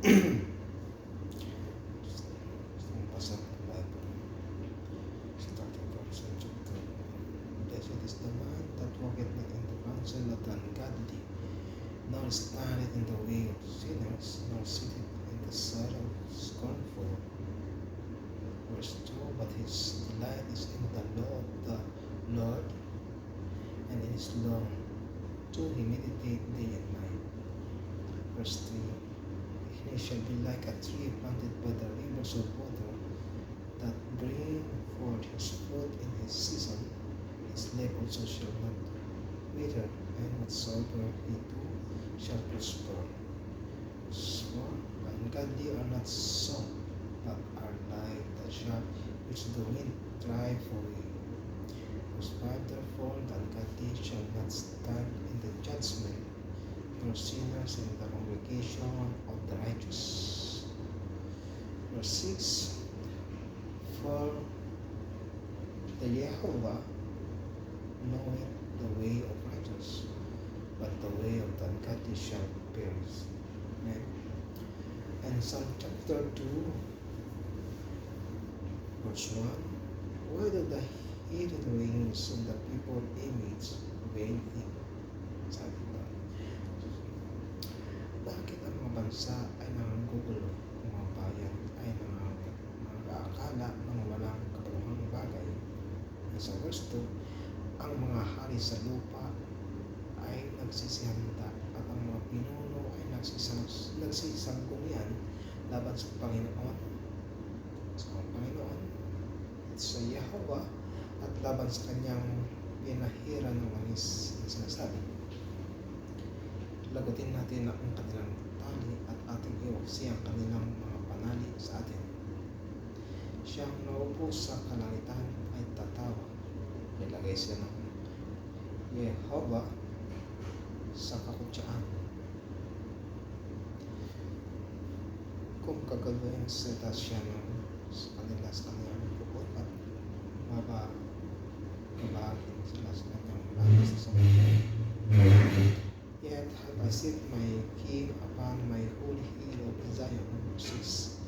Basa ng Bible. Starting from St. John. Blessed is the man that walketh not in the counsel of the ungodly, nor standeth in the way of sinners, nor sitteth in the side of scornful. Verse 2, but his delight is in the law of the Lord, and in his law do he meditate day and night. Verse 3, he shall be like a tree planted by the rivers of water, that bring forth his fruit in his season. His leaf also shall not wither, and whatsoever he do shall prosper. So, the ungodly are not so, but are like the shaft which the wind drive away. Verse 5, therefore the ungodly shall not stand in the judgment, nor sinners in the congregation of the righteous. Verse 6, for the Jehovah knoweth the way of righteous, but the way of the ungodly shall perish. Amen. And Psalm chapter 2, verse 1, why do the hidden wings of the people image vain thing? Sabi ko, bakit ang mga bansa ay nangangugulo, ang mga bayan ay nangangakala ng walang kapalangang bagay? And sa verse 2, ang mga hari sa lupa ay nagsisihanda at ang mga pinuno ay nagsisanggungian laban sa Panginoon, at sa Yahweh, at laban sa kanyang pinahira ng langis na sinasabi. Lagutin natin ang kanilang tali at ating iwaksi ang kanilang mga panali sa atin. Siyang naupo sa kalangitan ay tatawa. Nilagay sila ng Yehova sa kakutsaan. Kung kagawin sila siya sa kanyang bukod at babagin sila sa kanyang langis sa mga. Yet have I set my king upon my holy hill of Zion. 6,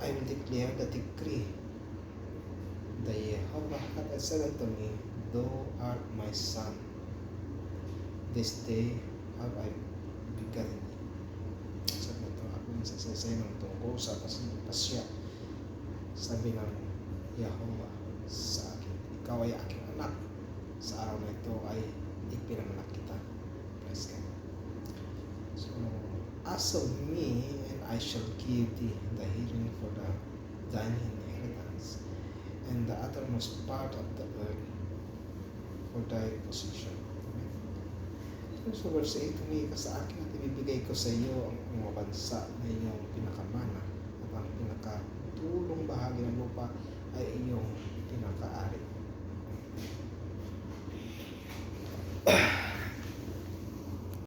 I will declare the decree. The Jehovah hath said unto me, thou art my son. This day have I begotten thee. Sabi ito, ako nasasaysay ng tungkol sa pasya. Sabi ng Jehovah sa akin, ikaw ay aking anak. Sa araw na ito ay ipinanganak kita. Praise God. So, as of me, and I shall give thee the healing for thine inheritance, and the uttermost part of the earth for thy possession. Amen. So verse 8, tumingin ka sa akin at ibibigay ko sa iyo ang mga bansa na iyong pinakamana, at ang pinakatulong bahagi ng lupa ay iyong pinakaari.